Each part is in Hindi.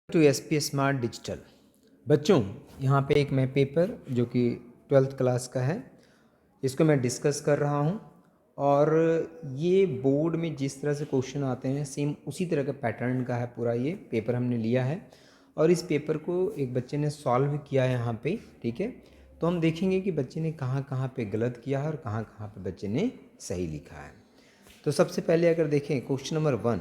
To SP smart digital. बच्चों, यहाँ पे एक मैं पेपर जो कि 12th क्लास का है, इसको मैं डिस्कस कर रहा हूँ। और ये बोर्ड में जिस तरह से क्वेश्चन आते हैं सेम उसी तरह का पैटर्न का है पूरा ये पेपर हमने लिया है। और इस पेपर को एक बच्चे ने सॉल्व किया है यहाँ पे, ठीक है। तो हम देखेंगे कि बच्चे ने कहाँ कहाँ पे गलत किया है और कहाँ कहाँ पे बच्चे ने सही लिखा है। तो सबसे पहले अगर देखें क्वेश्चन नंबर 1,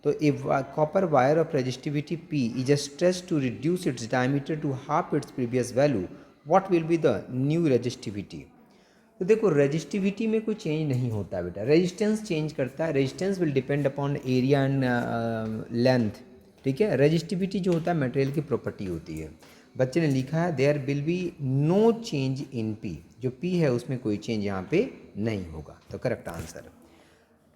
तो a copper wire of resistivity P is stretch to reduce its diameter to half its previous value, what will be the new resistivity. तो देखो रेजिस्टिविटी में कोई चेंज नहीं होता है बेटा, रेजिस्टेंस चेंज करता है। Resistance will depend upon area and length, ठीक है। रेजिस्टिविटी जो होता है मटेरियल की प्रॉपर्टी होती है। बच्चे ने लिखा है there will be no change in P, जो P है उसमें कोई चेंज यहाँ पे नहीं होगा, तो करेक्ट आंसर।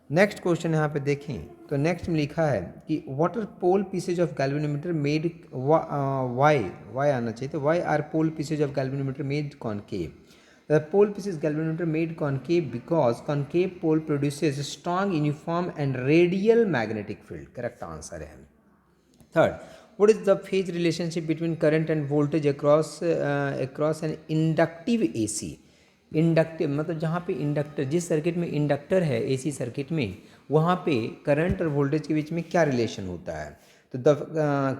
नेक्स्ट क्वेश्चन यहाँ पे देखें तो नेक्स्ट में लिखा है कि what are pole pieces of galvanometer made why आना चाहिए, तो why are pole pieces of galvanometer made concave. The pole pieces galvanometer made concave because concave pole produces strong uniform and radial magnetic field, correct answer है। Third, what is the phase relationship between current and voltage across an inductive AC। Inductive मतलब जहाँ पे इंडक्टर, जिस सर्किट में इंडक्टर है एसी सर्किट में, वहाँ पे करंट और वोल्टेज के बीच में क्या रिलेशन होता है। तो the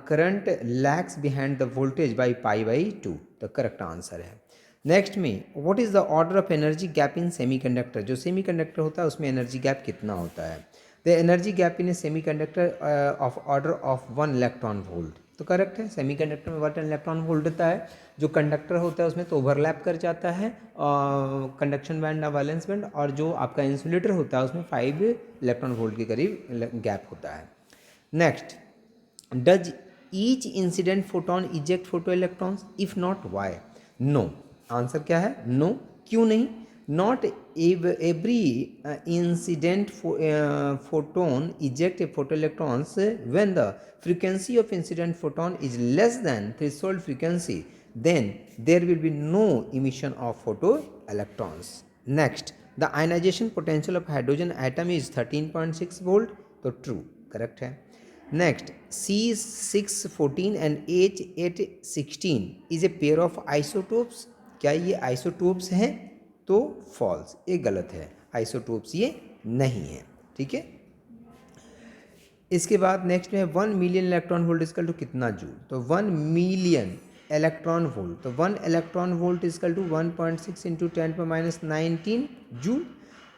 current lags behind the voltage by π/2, तो करेक्ट आंसर है। नेक्स्ट में what is the order of energy gap in semiconductor, जो सेमीकंडक्टर होता है उसमें एनर्जी गैप कितना होता है। The energy gap in a semiconductor of order of 1 electron volt, तो करेक्ट है। सेमीकंडक्टर में 1 इलेक्ट्रॉन वोल्ट होता है, जो कंडक्टर होता है उसमें तो ओवरलैप कर जाता है कंडक्शन बैंड और वैलेंस बैंड, और जो आपका इंसुलेटर होता है उसमें 5 इलेक्ट्रॉन वोल्ट के करीब गैप होता है। Next, does each incident photon eject photo electrons, if not why. No, answer क्या है नो, क्यों नहीं। Not every incident photon eject a photoelectrons when the frequency of incident photon is less than threshold frequency, then there will be no emission of photoelectrons. Next, the ionization potential of hydrogen atom is 13.6 volt, तो true, correct है। Next, C614 and H816 is a pair of isotopes, क्या ये आइसोटोप्स हैं, तो फॉल्स, ये गलत है, आइसोटोप्स ये नहीं है, ठीक है। इसके बाद नेक्स्ट में 1 million electron volt equal to कितना जूल, तो 1 मिलियन इलेक्ट्रॉन वोल्ट, तो 1 electron volt equal to 1.6 into 10⁻19 joule.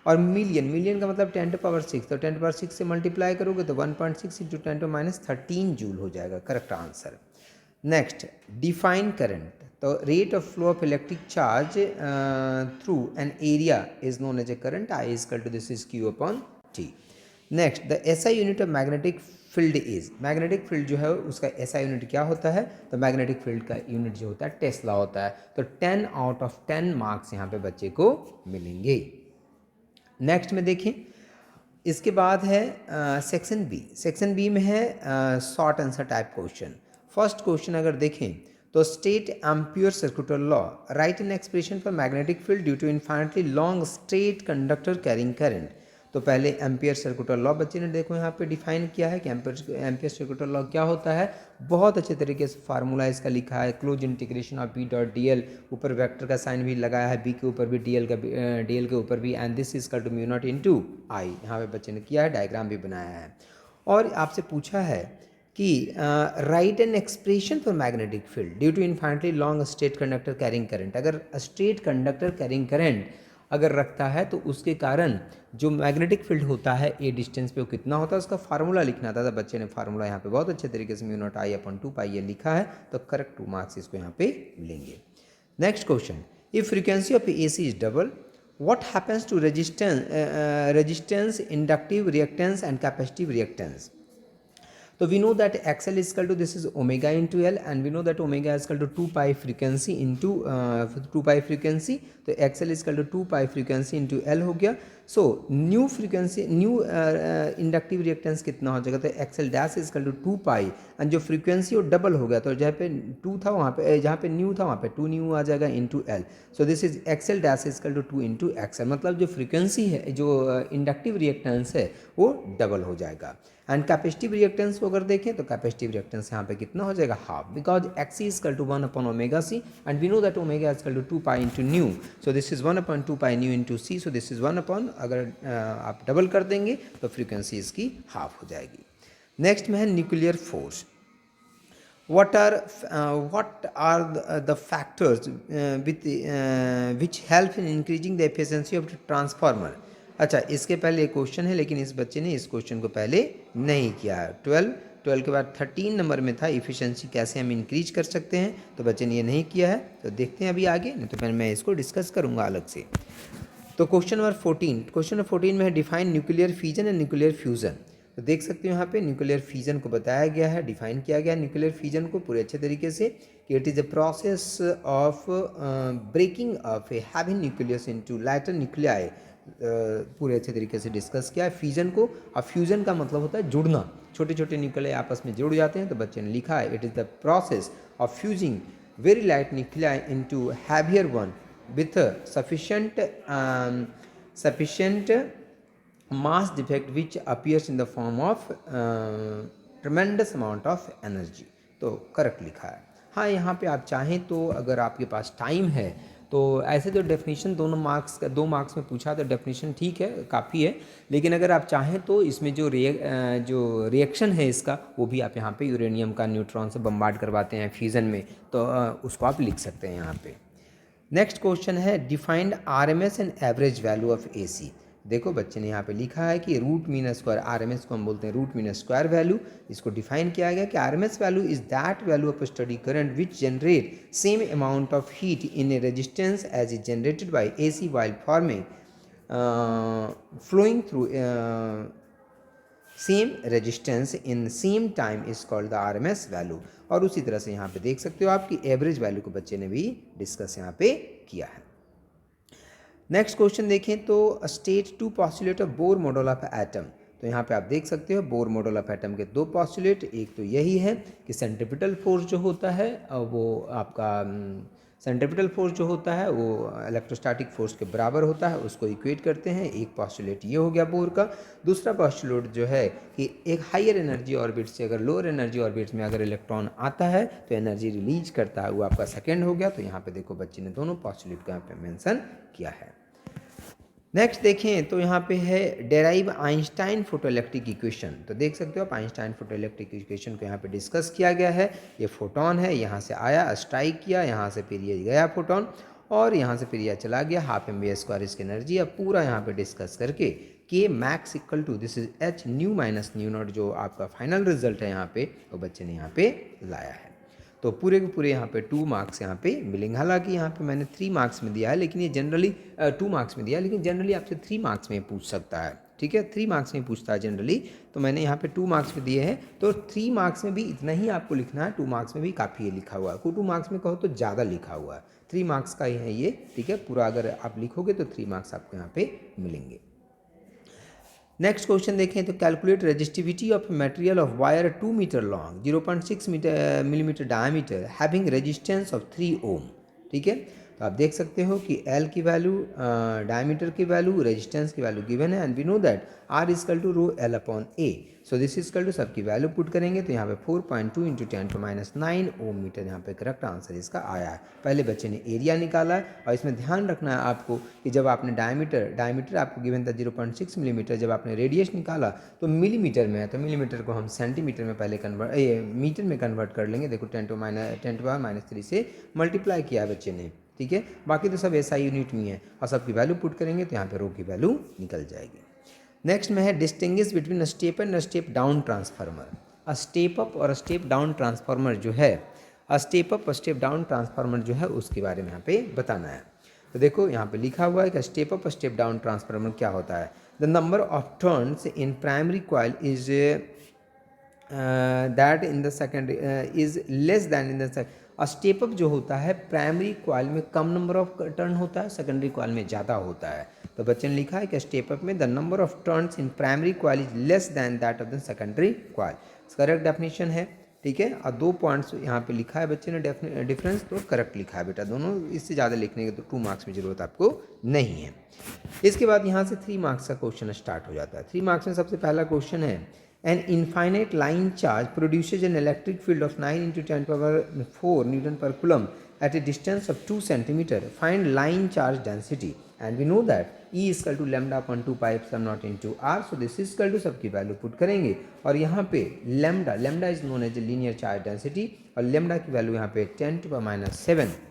और मिलियन का मतलब 10⁻6, तो 10⁻6 से मल्टीप्लाई करोगे तो 1.6 इंटू 10⁻13 जूल हो जाएगा, correct answer. Next, define current, तो rate of flow of electric charge through an area is known as a current, I is equal to this is Q/T। Next, the SI unit of magnetic field is, magnetic field जो है उसका SI यूनिट क्या होता है, तो मैग्नेटिक फील्ड का यूनिट जो होता है टेस्ला होता है। तो 10 आउट ऑफ 10 मार्क्स यहाँ पे बच्चे को मिलेंगे। नेक्स्ट में देखें, इसके बाद है सेक्शन बी। सेक्शन बी में है short answer type question. First question अगर देखें तो state Ampere circular law, write an expression for magnetic field due to infinitely long straight conductor carrying current. तो पहले एम्पियर सर्कुलर लॉ बच्चे ने देखो यहाँ पे डिफाइन किया है कि एम्पियर सर्कुलर लॉ क्या होता है, बहुत अच्छे तरीके से फार्मूला इसका लिखा है, क्लोज इंटीग्रेशन ऑफ B.dl, ऊपर वेक्टर का साइन भी लगाया है, B के ऊपर भी DL के ऊपर भी, and this is equal to mu not into I, यहाँ पे बच्चे ने किया है, डायग्राम भी बनाया है। और आपसे पूछा है कि write an expression for magnetic field due to infinitely long straight conductor carrying current. अगर स्ट्रेट कंडक्टर कैरिंग करंट अगर रखता है तो उसके कारण जो मैग्नेटिक फील्ड होता है ए डिस्टेंस पे वो कितना होता है, उसका फार्मूला लिखना था। बच्चे ने फार्मूला यहाँ पे बहुत अच्छे तरीके से म्यू नॉट I/2π ये लिखा है, तो करेक्ट 2 मार्क्स इसको यहाँ पे मिलेंगे। Next question, if frequency of AC is double, what happens to resistance, inductive reactance and capacitive reactance। तो we know that XL is equal to this is omega into L, and we know that omega is equal to 2π frequency into 2π frequency, तो XL is equal to 2π frequency into L हो गया। So new frequency, new inductive reactance कितना हो जाएगा, तो XL dash is equal to 2π, and जो फ्रीक्वेंसी वो डबल हो गया, तो जहाँ पे 2 था वहाँ पे, जहाँ पे न्यू था वहाँ पे 2 न्यू आ जाएगा into L। So this is XL dash is equal to 2 into XL, मतलब जो फ्रीक्वेंसी है, जो इंडक्टिव रिएक्टेंस है वो डबल हो जाएगा। एंड कैपेसिटिव रिएक्टेंस को अगर देखें तो कैपेसिटिव रिएक्टेंस यहाँ पे कितना हो जाएगा, half, because X C is equal to 1/ω_c and we know that omega is equal to 2 pi into nu, so this is 1/2 pi nu into C, so this is 1 अगर आप डबल कर देंगे तो फ्रीक्वेंसी इसकी हाफ हो जाएगी। नेक्स्ट में है nuclear force. what are the factors which help in increasing the efficiency of the transformer। अच्छा, इसके पहले एक क्वेश्चन है लेकिन इस बच्चे ने इस क्वेश्चन को पहले नहीं किया है। 12 के बाद 13 नंबर में था इफ़िशेंसी कैसे हम इंक्रीज कर सकते हैं, तो बच्चे ने ये नहीं किया है, तो देखते हैं अभी आगे, नहीं तो फिर मैं इसको डिस्कस करूँगा अलग से। तो क्वेश्चन नंबर 14 में है define nuclear fission and nuclear fusion. तो देख सकते हो यहाँ पे न्यूक्लियर फिजन को बताया गया है, डिफाइन किया गया है न्यूक्लियर फिजन को पूरे अच्छे तरीके से कि it is a process of breaking off a heavy nucleus into lighter nuclei, पूरे अच्छे तरीके से डिस्कस किया है फिजन को। और फ्यूजन का मतलब होता है जुड़ना, छोटे छोटे न्यूक्लियाई आपस में जुड़ जाते हैं, तो बच्चे ने लिखा है it is the process of fusing very light nuclei into heavier one with sufficient mass defect which appears in the form of tremendous amount of energy। तो करेक्ट लिखा है। हाँ, यहाँ पे आप चाहें तो अगर आपके पास टाइम है तो ऐसे तो डेफिनेशन 2 मार्क्स में पूछा तो डेफिनेशन ठीक है, काफ़ी है, लेकिन अगर आप चाहें तो इसमें जो रिएक्शन है इसका वो भी आप यहाँ पे यूरेनियम का न्यूट्रॉन से बम्बार्ड करवाते हैं फ्यूज़न में, तो उसको आप लिख सकते हैं यहाँ पे। नेक्स्ट क्वेश्चन है defined RMS and average value of AC. देखो बच्चे ने यहाँ पे लिखा है कि रूट मीन स्क्वायर, आरएमएस को हम बोलते हैं रूट मीन स्क्वायर वैल्यू, इसको डिफाइन किया गया कि RMS value is that value of steady current which generate same amount of heat in a resistance as is generated by AC while forming flowing through same resistance in same time is called the RMS value. और उसी तरह से यहाँ पे देख सकते हो आपकी एवरेज वैल्यू को बच्चे ने भी डिस्कस यहाँ पे किया है। नेक्स्ट क्वेश्चन देखें तो state 2 postulate of Bohr model of atom. तो यहाँ पे आप देख सकते हो बोर मॉडल ऑफ एटम के 2 पॉस्टुलेट, एक तो यही है कि सेंट्रीपिटल फोर्स जो होता है वो आपका सेंट्रीपिटल फोर्स जो होता है वो इलेक्ट्रोस्टैटिक फोर्स के बराबर होता है, उसको इक्वेट करते हैं। एक पॉस्टुलेट ये हो गया बोर का। दूसरा पॉस्टुलेट जो है कि एक हायर एनर्जी ऑर्बिट से अगर लोअर एनर्जी ऑर्बिट्स में अगर इलेक्ट्रॉन आता है तो एनर्जी रिलीज करता है, वो आपका सेकेंड हो गया। तो यहाँ पे देखो बच्चे ने दोनों पॉस्टुलेट को यहाँ पे मेंशन किया है। नेक्स्ट देखें तो यहाँ पे है डेराइव आइंस्टाइन फोटोइलेक्ट्रिक इक्वेशन। तो देख सकते हो आप आइंस्टाइन फोटोइलेक्ट्रिक इक्वेशन को यहाँ पे डिस्कस किया गया है। ये फोटोन है, यहाँ से आया, स्ट्राइक किया, यहाँ से फिर ये गया फोटोन और यहाँ से फिर यह चला गया, हाफ mv² इसकी एनर्जी। अब पूरा यहाँ पे डिस्कस करके K max equal to this is h nu minus nu not, जो आपका फाइनल रिजल्ट है यहाँ पे वो बच्चे ने यहाँ पे लाया है। तो पूरे के पूरे यहाँ पे 2 मार्क्स यहाँ पे मिलेंगे। हालांकि यहाँ पे मैंने 3 मार्क्स में दिया है, लेकिन ये जनरली 2 मार्क्स में दिया है, लेकिन जनरली आपसे 3 मार्क्स में पूछ सकता है। ठीक है, 3 मार्क्स में पूछता है जनरली, तो मैंने यहाँ पे 2 मार्क्स में दिए हैं। तो 3 मार्क्स में भी इतना ही आपको लिखना है, 2 मार्क्स में भी काफ़ी लिखा हुआ है। 2 मार्क्स में कहो तो ज़्यादा लिखा हुआ है, 3 मार्क्स का ही है ये। ठीक है, पूरा अगर आप लिखोगे तो 3 मार्क्स आपको यहाँ पे मिलेंगे। नेक्स्ट क्वेश्चन देखें तो calculate resistivity of material of wire 2 metre long 0.6 millimetre diameter having resistance of 3 ohm. ठीक है, तो आप देख सकते हो कि L की वैल्यू, डायमीटर की वैल्यू, रेजिस्टेंस की वैल्यू गिवन है and we know that R equal to rho L upon A। So this equal to सबकी वैल्यू पुट करेंगे तो यहाँ पे 4.2 इंटू 10⁻⁹ ओम मीटर यहाँ पे करेक्ट आंसर इसका आया है। पहले बच्चे ने एरिया निकाला है और इसमें ध्यान रखना है आपको कि जब आपने डायमीटर आपको गिवन था 0.6 मिलीमीटर, जब आपने रेडियस निकाला तो मिलीमीटर में है, तो मिलीमीटर को हम सेंटीमीटर में पहले मीटर में कन्वर्ट कर लेंगे। देखो 10⁻³ से मल्टीप्लाई किया है बच्चे ने। ठीक है, बाकी तो सब SI यूनिट में है और सबकी वैल्यू पुट करेंगे तो यहाँ पे रो की वैल्यू निकल जाएगी। नेक्स्ट में है distinguish between a step and a step down transformer. A step up और स्टेप डाउन ट्रांसफार्मर जो है, अ स्टेप अप और स्टेप डाउन ट्रांसफार्मर जो है उसके बारे में यहाँ पे बताना है। तो देखो यहाँ पे लिखा हुआ है कि स्टेप अप और स्टेप डाउन ट्रांसफार्मर क्या होता है। The number of turns in primary coil is that in the secondary is less than in the step up जो होता है प्राइमरी कॉइल में कम नंबर ऑफ टर्न होता है, सेकेंडरी कॉइल में ज़्यादा होता है। तो बच्चे ने लिखा है कि स्टेप अप में the number of turns in primary coil is less than that of the secondary coil, correct definition है। ठीक है, और 2 पॉइंट्स यहाँ पे लिखा है बच्चे ने डिफरेंस, तो करेक्ट लिखा है बेटा दोनों। इससे ज़्यादा लिखने के तो 2 मार्क्स में ज़रूरत आपको नहीं है। इसके बाद यहाँ से 3 मार्क्स का क्वेश्चन स्टार्ट हो जाता है। 3 मार्क्स में सबसे पहला क्वेश्चन है An infinite line charge produces an electric field of 9 into 10 power 4 Newton per coulomb at a distance of 2 centimeter. Find line charge density. And we know that E is equal to lambda upon 2 pi epsilon naught into R. So this is equal to सबकी वैल्यू पुट करेंगे और यहाँ पे lambda is known as a linear charge density और lambda की वैल्यू यहाँ पे 10 to the minus 7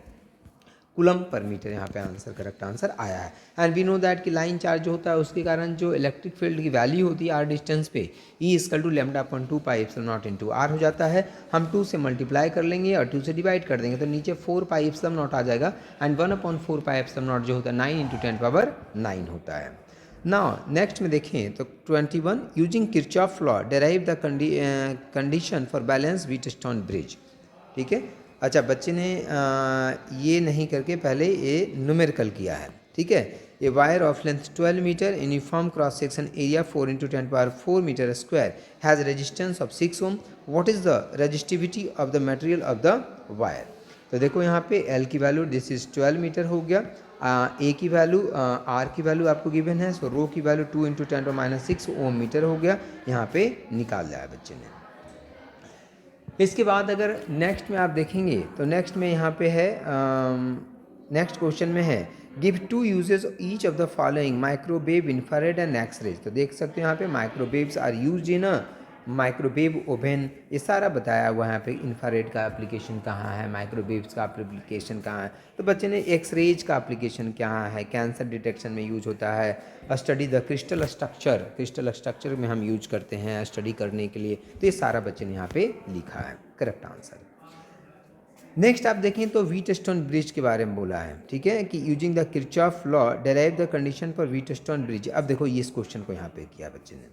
coulomb per metre यहाँ पे आंसर करेक्ट आंसर आया है। एंड वी नो दैट कि लाइन चार्ज जो होता है उसके कारण जो इलेक्ट्रिक फील्ड की वैल्यू होती है आर डिस्टेंस पे E equal to lambda upon 2 pi epsilon not into R हो जाता है। हम 2 से मल्टीप्लाई कर लेंगे और 2 से डिवाइड कर देंगे तो नीचे 4 पाई एप्सिलॉन नॉट आ जाएगा and 1 upon 4 pi epsilon not जो होता है 9 इंटू 10 पावर 9 होता है। नाउ नेक्स्ट में देखें तो 21 using Kirchhoff law derive the condition for balance Wheatstone bridge. ठीक है, अच्छा बच्चे ने ये नहीं करके पहले ये न्यूमेरिकल किया है। ठीक है, a wire of length 12 metre uniform cross section area 4 into 10 power 4 metre square has resistance of 6 ohm. What is the resistivity of the material of the wire. तो देखो यहाँ पे एल की वैल्यू दिस इज 12 मीटर हो गया, ए की वैल्यू आर की वैल्यू आपको गिवन है, सो रो की वैल्यू 2 इंटू 10 माइनस 6 ओम मीटर हो गया, यहाँ पे निकाल लिया है बच्चे ने। इसके बाद अगर नेक्स्ट में आप देखेंगे तो नेक्स्ट में यहाँ पे है नेक्स्ट क्वेश्चन में है give 2 uses each of the following microwave infrared and X-rays. तो देख सकते हो यहाँ पे microwaves are used in a microwave oven, ये सारा बताया हुआ है यहाँ पे। इंफ्रारेड का एप्लीकेशन कहाँ है, माइक्रोवेव्स का एप्लीकेशन कहाँ है, तो बच्चे ने एक्सरेज का एप्लीकेशन क्या है, कैंसर डिटेक्शन में यूज होता है, स्टडी द क्रिस्टल स्ट्रक्चर में हम यूज करते हैं स्टडी करने के लिए, तो ये सारा बच्चे ने यहाँ पे लिखा है करेक्ट आंसर। नेक्स्ट आप देखें तो व्हीटस्टोन ब्रिज के बारे में बोला है। ठीक है कि using the Kirchhoff law derive the condition for Wheatstone bridge. अब देखो ये इस क्वेश्चन को यहाँ पे किया बच्चे ने,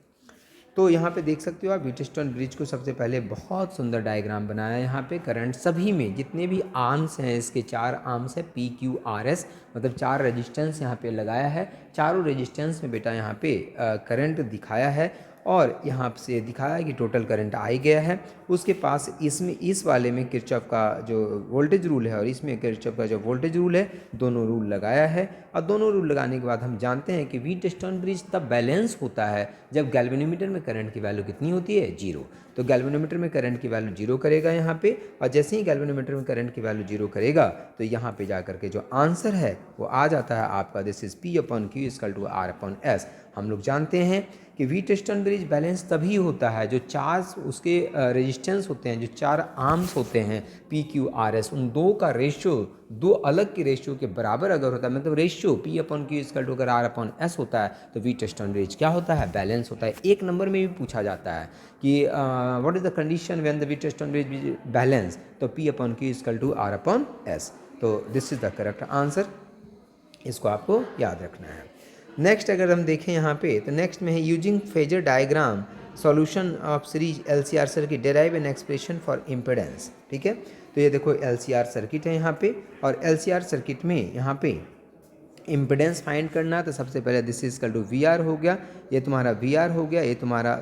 तो यहाँ पे देख सकते हो आप व्हीटस्टोन ब्रिज को सबसे पहले बहुत सुंदर डायग्राम बनाया है। यहाँ पे करंट सभी में जितने भी आर्म्स हैं, इसके 4 आर्म्स है पी क्यू आर एस, मतलब 4 रेजिस्टेंस यहाँ पे लगाया है। चारों रेजिस्टेंस में बेटा यहाँ पे करंट दिखाया है और यहाँ से दिखाया है कि टोटल करंट आ ही गया है। उसके पास इसमें इस वाले में किरचॉफ का जो वोल्टेज रूल है और इसमें किरचॉफ का जो वोल्टेज रूल है, दोनों रूल लगाया है। और दोनों रूल लगाने के बाद हम जानते हैं कि व्हीटस्टोन ब्रिज तब बैलेंस होता है जब गैल्वेनोमीटर में करंट की वैल्यू कितनी होती है 0। तो गैल्वेनोमीटर में करंट की वैल्यू 0 करेगा यहाँ पे, और जैसे ही गैल्वेनोमीटर में करंट की वैल्यू 0 करेगा तो यहाँ पे जा करके जो आंसर है वो आ जाता है आपका this is P upon Q equal to R upon S। हम लोग जानते हैं कि व्हीटस्टोन ब्रिज बैलेंस तभी होता है जो 4 उसके रेजिस्टेंस होते हैं, जो 4 आर्म्स होते हैं पी क्यू आर एस, उन दो का रेशियो 2 अलग के रेशियो के बराबर अगर होता है, मतलब ratio P upon Q equal to अगर R अपॉन S होता है तो व्हीटस्टोन ब्रिज क्या होता है, बैलेंस होता है। 1 नंबर में भी पूछा जाता है कि what is the condition when the Wheatstone bridge balance, तो P upon Q equal to R upon S। तो this is the correct answer, इसको आपको याद रखना है। नेक्स्ट अगर हम देखें यहाँ पे तो नेक्स्ट में है using phasor diagram solution of series LCR circuit derive N expression for impedance. ठीक है, तो ये देखो LCR सर्किट है यहाँ पे, और LCR सर्किट में यहाँ पे इम्पिडेंस फाइंड करना, तो सबसे पहले this is equal to VR हो गया, ये तुम्हारा VR हो गया, ये तुम्हारा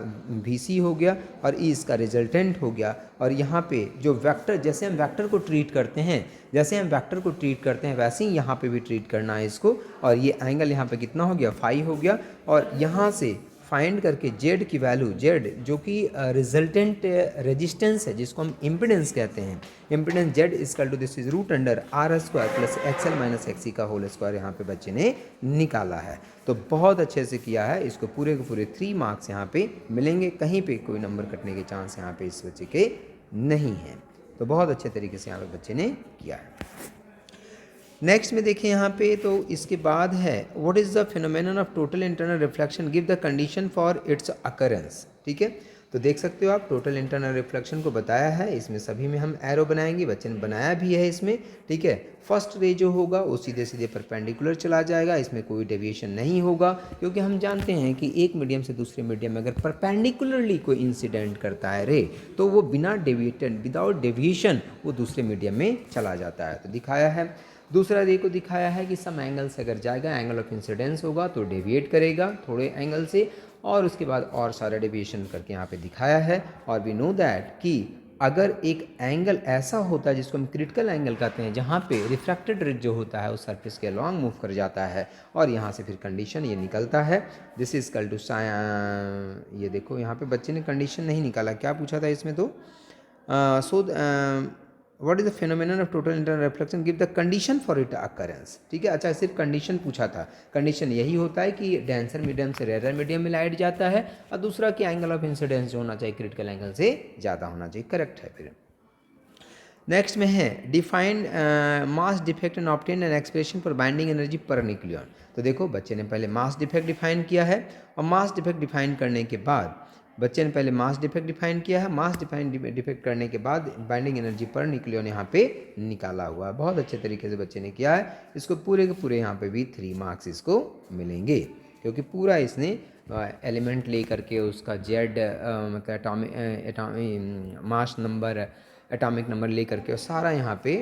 VC हो गया और E इसका रिजल्टेंट हो गया। और यहाँ पे जो वेक्टर, जैसे हम वेक्टर को ट्रीट करते हैं, वैसे ही यहाँ पे भी ट्रीट करना है इसको। और ये एंगल यहाँ पे कितना हो गया, फाई हो गया, और यहाँ से फाइंड करके Z की वैल्यू, Z जो कि रिजल्टेंट रेजिस्टेंस है जिसको हम इम्पिडेंस कहते हैं, impedance Z equal to this is root under R square plus XL minus XC का होल स्क्वायर यहाँ पे बच्चे ने निकाला है। तो बहुत अच्छे से किया है, इसको पूरे के पूरे 3 मार्क्स यहाँ पे मिलेंगे, कहीं पे कोई नंबर कटने के चांस यहाँ पे इस बच्चे के नहीं हैं। तो बहुत अच्छे तरीके से यहाँ पे बच्चे ने किया है। नेक्स्ट में देखें यहाँ पे तो इसके बाद है what is the phenomenon of total internal reflection, give the condition for its occurrence. ठीक है, तो देख सकते हो आप टोटल इंटरनल रिफ्लेक्शन को बताया है, इसमें सभी में हम एरो बनाएंगे, बच्चे ने बनाया भी है इसमें। ठीक है, फर्स्ट रे जो होगा वो सीधे सीधे परपेंडिकुलर चला जाएगा, इसमें कोई डेविएशन नहीं होगा, क्योंकि हम जानते हैं कि एक मीडियम से दूसरे मीडियम में अगर परपेंडिकुलरली कोई इंसिडेंट करता है रे, तो वो बिना डेविएटेड विदाउट डेविएशन वो दूसरे मीडियम में चला जाता है, तो दिखाया है। दूसरा रे को दिखाया है कि सम एंगल से अगर जाएगा, एंगल ऑफ इंसिडेंस होगा तो डेविएट करेगा थोड़े एंगल से, और उसके बाद और सारा डेविएशन करके यहाँ पे दिखाया है। और वी नो दैट कि अगर एक एंगल ऐसा होता है जिसको हम क्रिटिकल एंगल कहते हैं, जहाँ पे रिफ्रैक्टेड रेज जो होता है उस सरफेस के अलॉन्ग मूव कर जाता है और यहाँ से फिर कंडीशन ये निकलता है, दिस इज कल टू ये देखो यहाँ पे बच्चे ने कंडीशन नहीं निकाला, क्या पूछा था इसमें तो so what is the phenomenon of total internal reflection, give the condition for it occurrence. ठीक है, अच्छा सिर्फ कंडीशन पूछा था। कंडीशन यही होता है कि डेंसर मीडियम से रेयर मीडियम में लाइट जाता है, और दूसरा कि एंगल ऑफ इंसिडेंस जो होना चाहिए क्रिटिकल एंगल से ज़्यादा होना चाहिए। करेक्ट है। फिर नेक्स्ट में है define mass defect and obtain N expression for binding energy per nucleon. तो देखो बच्चे ने पहले मास डिफेक्ट डिफाइन किया है, और मास डिफेक्ट डिफाइन करने के बाद बच्चे ने पहले मास डिफेक्ट डिफाइन किया है, मास डिफेक्ट करने के बाद बाइंडिंग एनर्जी पर न्यूक्लियन यहाँ पे निकाला हुआ है। बहुत अच्छे तरीके से बच्चे ने किया है। इसको पूरे के पूरे यहाँ पे भी 3 मार्क्स इसको मिलेंगे, क्योंकि पूरा इसने एलिमेंट ले करके उसका जेड मतलब मास नंबर एटॉमिक नंबर ले करके और सारा यहाँ पे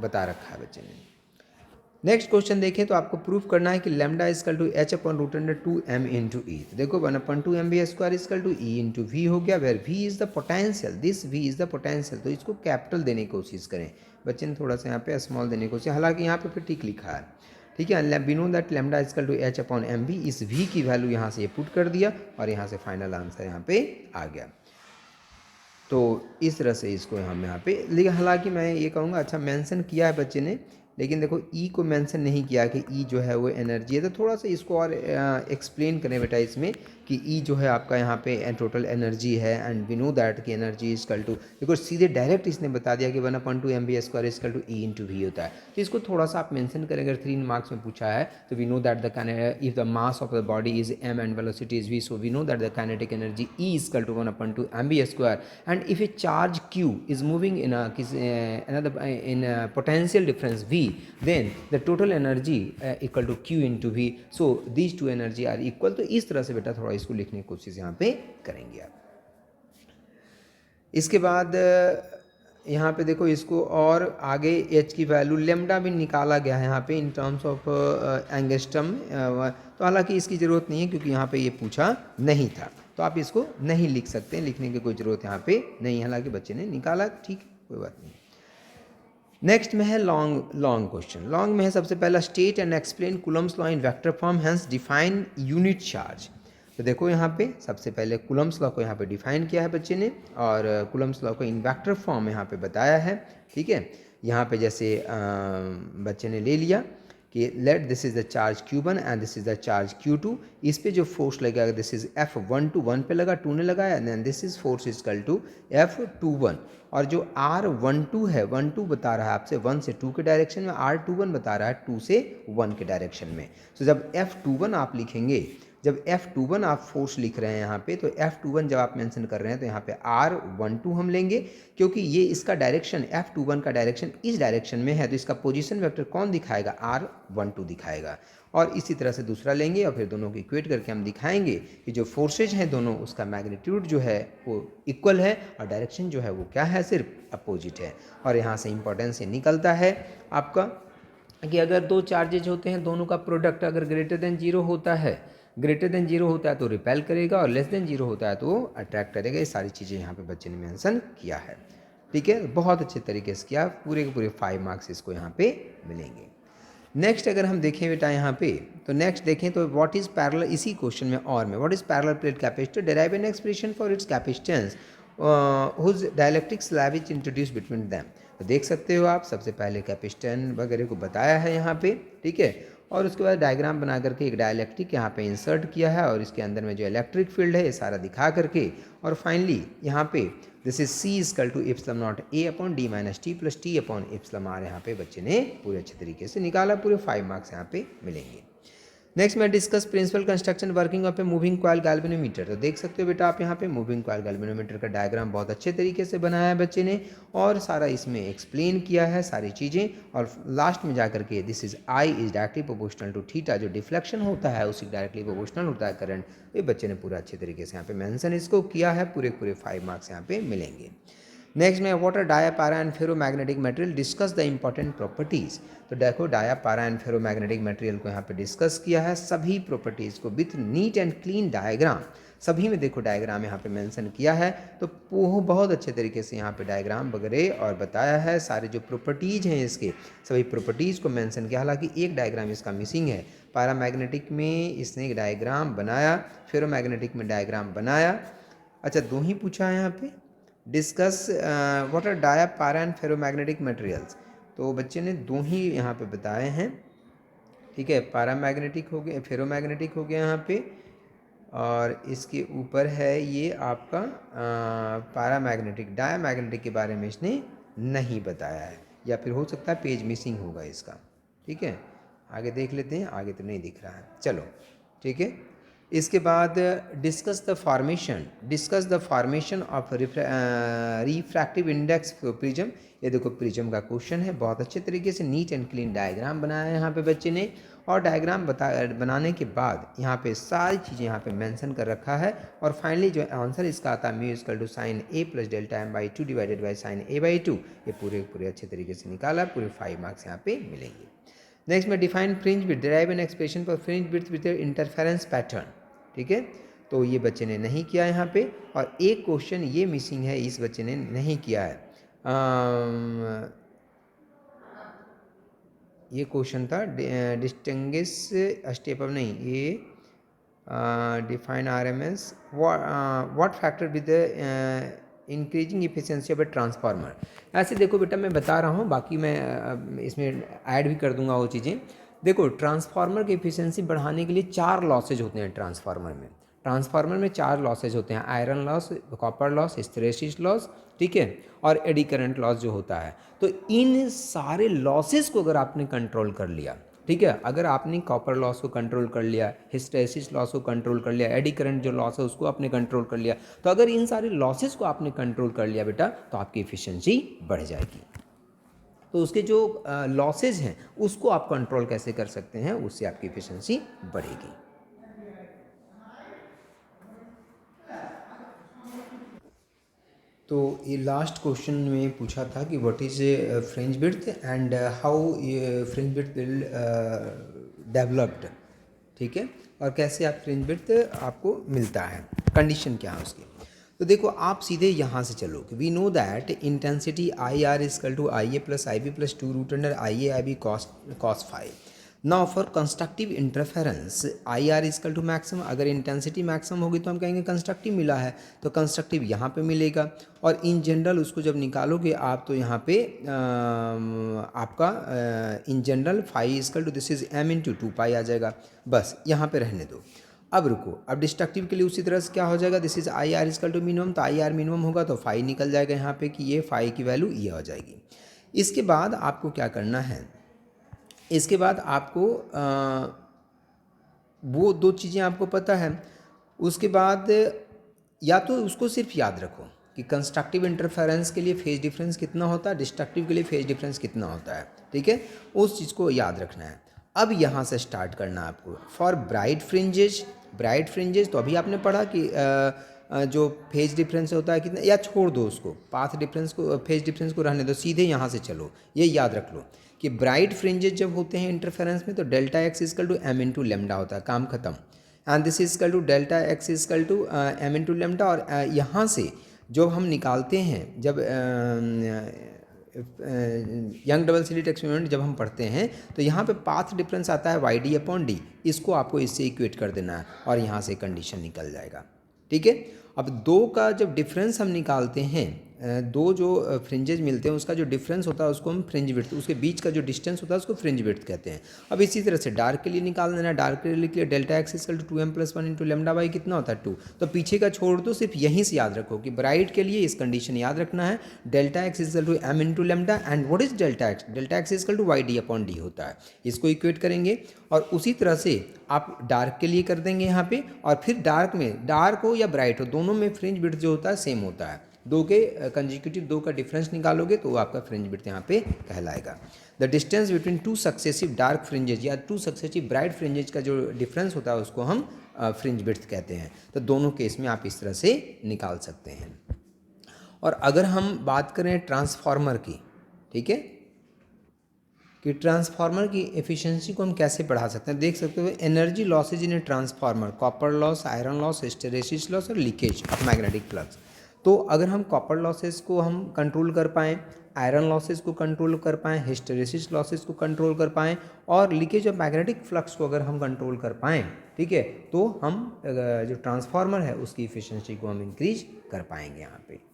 बता रखा है बच्चे ने। नेक्स्ट क्वेश्चन देखें तो आपको प्रूफ करना है कि lambda is equal to h upon root under 2m into e. देखो 1/2 mv² is equal to e into v हो गया, where v is the potential, this v is the potential. तो इसको कैपिटल देने की कोशिश करें। बच्चे ने थोड़ा सा यहाँ पे स्मॉल देने की कोशिश, हालांकि यहाँ पे फिर ठीक लिखा है। ठीक है, we know that lambda is equal to h upon m v, इस v की वैल्यू यहाँ से ये पुट कर दिया और यहाँ से फाइनल आंसर यहाँ पे आ गया। तो इस तरह से इसको हम यहाँ पे, लेकिन हालांकि मैं ये कहूँगा अच्छा मेंशन किया है बच्चे ने, लेकिन देखो ई को मेंशन नहीं किया कि ई जो है वो एनर्जी है। तो थोड़ा सा इसको और एक्सप्लेन करें बेटा इसमें कि ई जो है आपका यहाँ पे टोटल एनर्जी है, एंड वी नो दैट कि एनर्जी इज कल टू, देखो सीधे डायरेक्ट इसने बता दिया कि 1/2 mv² is equal to e into we होता है। तो इसको थोड़ा सा आप मेंशन करें, अगर 3 मार्क्स में पूछा है तो we know that the if the mass of the body is m and velocity is v, so we know that the kinetic energy E is equal to 1/2 mv², and if a charge q is moving in in potential difference v, then the total energy equal to q into v, so these two energy are equal। तो इस तरह से बेटा थोड़ा इसको लिखने की कोशिश यहाँ पे करेंगे आप। इसके बाद यहाँ पे देखो इसको और आगे h की वैल्यू लेमडा भी निकाला गया है यहाँ पे इन टर्म्स ऑफ एंगस्ट्रम, तो हालांकि इसकी ज़रूरत नहीं है क्योंकि यहाँ पे ये पूछा नहीं था, तो आप इसको नहीं लिख सकते हैं, लिखने की कोई ज़रूरत यहाँ पे नहीं है, हालांकि बच्चे ने निकाला, ठीक है कोई बात नहीं। नेक्स्ट में है लॉन्ग क्वेश्चन। लॉन्ग में है सबसे पहला state and explain Coulomb's law in vector form, hence define unit charge. तो देखो यहाँ पे सबसे पहले कूलम्स लॉ को यहाँ पे डिफाइन किया है बच्चे ने, और कूलम्स लॉ को इन वेक्टर फॉर्म यहाँ पे बताया है। ठीक है, यहाँ पे जैसे बच्चे ने ले लिया कि let this is the charge Q1 and this is the charge Q2, इस पे जो फोर्स लगेगा दिस इज F12 1 पे लगा, 2 ने लगाया, and this is force is equal to F21, और जो R12 है 12 बता रहा है आपसे 1 से 2 के डायरेक्शन में, R21 बता रहा है 2 से 1 के डायरेक्शन में। तो जब F21 आप लिखेंगे, जब F21 आप फोर्स लिख रहे हैं यहाँ पे, तो F21 जब आप मेंशन कर रहे हैं तो यहाँ पे R12 हम लेंगे, क्योंकि ये इसका डायरेक्शन F21 का डायरेक्शन इस डायरेक्शन में है, तो इसका पोजीशन वेक्टर कौन दिखाएगा, R12 दिखाएगा। और इसी तरह से दूसरा लेंगे और फिर दोनों को इक्वेट करके हम दिखाएंगे कि जो फोर्सेज हैं दोनों, उसका मैग्नीट्यूड जो है वो इक्वल है और डायरेक्शन जो है वो क्या है, सिर्फ अपोजिट है। और यहाँ से इंपॉर्टेंस ये निकलता है आपका कि अगर दो चार्जेज होते हैं, दोनों का प्रोडक्ट अगर ग्रेटर देन जीरो होता है तो रिपेल करेगा, और लेस देन जीरो होता है तो अट्रैक्ट करेगा। ये सारी चीज़ें यहाँ पे बच्चे ने मेंशन किया है। ठीक है, बहुत अच्छे तरीके से किया, पूरे के पूरे 5 मार्क्स इसको यहाँ पे मिलेंगे। नेक्स्ट अगर हम देखें बेटा यहाँ पे, तो नेक्स्ट देखें तो व्हाट इज़ पैरेलल, इसी क्वेश्चन में और में what is parallel plate capacitor, derive an expression for its capacitance whose dielectric slab is introduce between them. तो देख सकते हो आप, सबसे पहले कैपेसिटेंस वगैरह को बताया है यहाँ पे, ठीक है, और उसके बाद डायग्राम बना करके एक डायलैक्ट्रिक यहाँ पे इंसर्ट किया है, और इसके अंदर में जो इलेक्ट्रिक फील्ड है ये सारा दिखा करके, और फाइनली यहाँ पे this is C equal to epsilon not A upon D minus T plus T upon epsilon R यहाँ पे बच्चे ने पूरे अच्छे तरीके से निकाला, पूरे 5 मार्क्स यहाँ पे मिलेंगे। नेक्स्ट मैं discuss principle construction working of a moving coil galvanometer. तो देख सकते हो बेटा आप यहाँ पे मूविंग कॉइल गैल्वेनोमीटर का डायग्राम बहुत अच्छे तरीके से बनाया है बच्चे ने, और सारा इसमें एक्सप्लेन किया है सारी चीज़ें, और लास्ट में जाकर के this is I is directly proportional to theta, जो डिफ्लेक्शन होता है उसी डायरेक्टली प्रोपोर्शनल होता है करंट। ये बच्चे ने पूरा अच्छे तरीके से यहाँ पे मेंशन इसको किया है, पूरे 5 मार्क्स यहाँ पे मिलेंगे। नेक्स्ट में वाटर डाया पारा and ferromagnetic material, discuss the important properties. तो देखो डाया पारा एंड फेरोमैग्नेटिक मटेरियल को यहाँ पे डिस्कस किया है, सभी प्रॉपर्टीज़ को with neat and clean diagram. सभी में देखो डायग्राम यहाँ पे मेंशन किया है, तो वो बहुत अच्छे तरीके से यहाँ पे डायग्राम वगैरह और बताया है। सारे जो प्रॉपर्टीज़ हैं इसके सभी प्रॉपर्टीज़ को मेंशन किया। हालांकि एक डायग्राम इसका मिसिंग है। पैरामैग्नेटिक में इसने एक डायग्राम बनाया, फेरोमैग्नेटिक में डायग्राम बनाया। अच्छा, दो ही पूछा है यहाँ पे। Discuss what are dia, para and ferromagnetic materials, तो बच्चे ने दो ही यहाँ पे बताए हैं। ठीक है, पैरामैग्नेटिक हो गया, फेरोमैग्नेटिक हो गया यहाँ पे, और इसके ऊपर है ये आपका पैरामैग्नेटिक। डायामैग्नेटिक के बारे में इसने नहीं बताया है, या फिर हो सकता है पेज मिसिंग होगा इसका। ठीक है, आगे देख लेते हैं। आगे तो नहीं दिख रहा है, चलो ठीक है। इसके बाद discuss the formation of refractive index prism. ये देखो प्रिज्म का क्वेश्चन है, बहुत अच्छे तरीके से नीट एंड क्लीन डायग्राम बनाया है यहाँ पे बच्चे ने। और डायग्राम बनाने के बाद यहाँ पे सारी चीज़ें यहाँ पे मेंशन कर रखा है। और फाइनली जो आंसर इसका आता है mu equal to sine A plus delta m by 2 divided by sine A by 2। ये पूरे अच्छे तरीके से निकाला, पूरे 5 मार्क्स यहाँ पे मिलेंगे। नेक्स्ट में define fringe width, derive an expression for fringe width with interference pattern. ठीक है, तो ये बच्चे ने नहीं किया यहाँ पे। और एक क्वेश्चन ये मिसिंग है, इस बच्चे ने नहीं किया है। ये क्वेश्चन था डिस्टिंग्विश स्टेप ऑफ, नहीं ये define RMS what factor with increasing efficiency of a transformer. ऐसे देखो बेटा, मैं बता रहा हूँ, बाकी मैं इसमें ऐड भी कर दूंगा वो चीज़ें। देखो, ट्रांसफार्मर की इफिशिएंसी बढ़ाने के लिए 4 लॉसेज होते हैं ट्रांसफार्मर में 4 लॉसेज होते हैं। Iron loss, copper loss, hysteresis loss, ठीक है, और एडी करंट लॉस जो होता है। तो इन सारे लॉसेस को अगर आपने कंट्रोल कर लिया, ठीक है, अगर आपने कॉपर लॉस को कंट्रोल कर लिया, हिस्टैरिसीस लॉस को कंट्रोल कर लिया, एडी करंट जो लॉस है उसको आपने कंट्रोल कर लिया, तो अगर इन सारे लॉसेस को आपने कंट्रोल कर लिया बेटा, तो आपकी इफिशिएंसी बढ़ जाएगी। तो उसके जो लॉसेज हैं उसको आप कंट्रोल कैसे कर सकते हैं, उससे आपकी इफिशिएंसी बढ़ेगी। तो ये लास्ट क्वेश्चन में पूछा था कि what is fringe width and how fringe width will developed. ठीक है, और कैसे आप फ्रिंज विड्थ आपको मिलता है, कंडीशन क्या है उसकी। तो देखो, आप सीधे यहाँ से चलो कि we know that intensity I R equal to I A plus I B plus 2 root under I A I B cos phi. Now for constructive interference I R equal to maximum, अगर इंटेंसिटी मैक्सिमम होगी तो हम कहेंगे कंस्ट्रक्टिव मिला है, तो कंस्ट्रक्टिव यहाँ पे मिलेगा। और इन जनरल उसको जब निकालोगे आप, तो यहाँ पे आपका in general phi equal to this is m into 2 pi आ जाएगा। बस यहाँ पे रहने दो। अब रुको, अब डिस्ट्रक्टिव के लिए उसी तरह से क्या हो जाएगा, this is I R equal to minimum, तो आई आर मिनिमम होगा तो फाई निकल जाएगा यहाँ पे कि ये फाई की वैल्यू ये हो जाएगी। इसके बाद आपको क्या करना है, इसके बाद आपको वो 2 चीज़ें आपको पता है। उसके बाद या तो उसको सिर्फ याद रखो कि कंस्ट्रक्टिव इंटरफेरेंस के लिए फेज डिफरेंस कितना होता है, डिस्ट्रक्टिव के लिए फेज डिफरेंस कितना होता है। ठीक है, उस चीज़ को याद रखना है। अब यहाँ से स्टार्ट करना है आपको। फॉर ब्राइट फ्रिंजेज तो अभी आपने पढ़ा कि जो फेज डिफरेंस होता है कितना, या छोड़ दो उसको, पाथ डिफरेंस को, फेज डिफरेंस को रहने दो, सीधे यहाँ से चलो। ये याद रख लो कि ब्राइट फ्रिंजेज जब होते हैं इंटरफेरेंस में, तो delta X equal to m into lambda होता है, काम खत्म। And this equal to delta X equal to m into lambda. और यहाँ से जो हम निकालते हैं, जब यंग डबल स्लिट एक्सपेरिमेंट जब हम पढ़ते हैं, तो यहाँ पे पाथ डिफरेंस आता है वाई डी अपॉन डी, इसको आपको इससे इक्वेट कर देना है और यहाँ से कंडीशन निकल जाएगा। ठीक है, अब 2 का जब डिफरेंस हम निकालते हैं, 2 जो फ्रिंजेज मिलते हैं उसका जो डिफरेंस होता है उसको हम फ्रिंज विड्थ, उसके बीच का जो डिस्टेंस होता है उसको फ्रिंज विड्थ कहते हैं। अब इसी तरह से डार्क के लिए निकाल देना, डार्क के लिए delta X equal to 2m plus 1 into lambda by कितना होता है 2। तो पीछे का छोड़ दो, सिर्फ यहीं से याद रखो कि ब्राइट के लिए इस कंडीशन याद रखना है, delta X equal to m into lambda. And what is delta X equal to Y D upon D होता है, इसको इक्वेट करेंगे। और उसी तरह से आप डार्क के लिए कर देंगे यहाँ पे, और फिर डार्क में, डार्क हो या ब्राइट हो, दोनों में फ्रिंज विड्थ जो होता है सेम होता है। 2 के कंजिक्यूटिव 2 का डिफरेंस निकालोगे तो आपका फ्रिंज विड्थ यहाँ पे कहलाएगा। The distance between 2 successive dark fringes या 2 सक्सेसिव ब्राइट फ्रिंजेज का जो डिफरेंस होता है उसको हम फ्रिंज विड्थ कहते हैं। तो दोनों केस में आप इस तरह से निकाल सकते हैं। और अगर हम बात करें ट्रांसफार्मर की, ठीक है, कि ट्रांसफार्मर की एफिशिएंसी को हम कैसे बढ़ा सकते हैं। देख सकते हो energy losses in a transformer, copper loss, iron loss, hysteresis loss और लीकेज ऑफ मैग्नेटिक फ्लक्स। तो अगर हम कॉपर लॉसेस को हम कंट्रोल कर पाएँ, आयरन लॉसेस को कंट्रोल कर पाएँ, हिस्टैरिसीस लॉसेस को कंट्रोल कर पाएँ और लीकेज ऑफ मैग्नेटिक फ्लक्स को अगर हम कंट्रोल कर पाएँ, ठीक है, तो हम जो ट्रांसफार्मर है उसकी इफिशिएंसी को हम इंक्रीज कर पाएंगे यहाँ पे।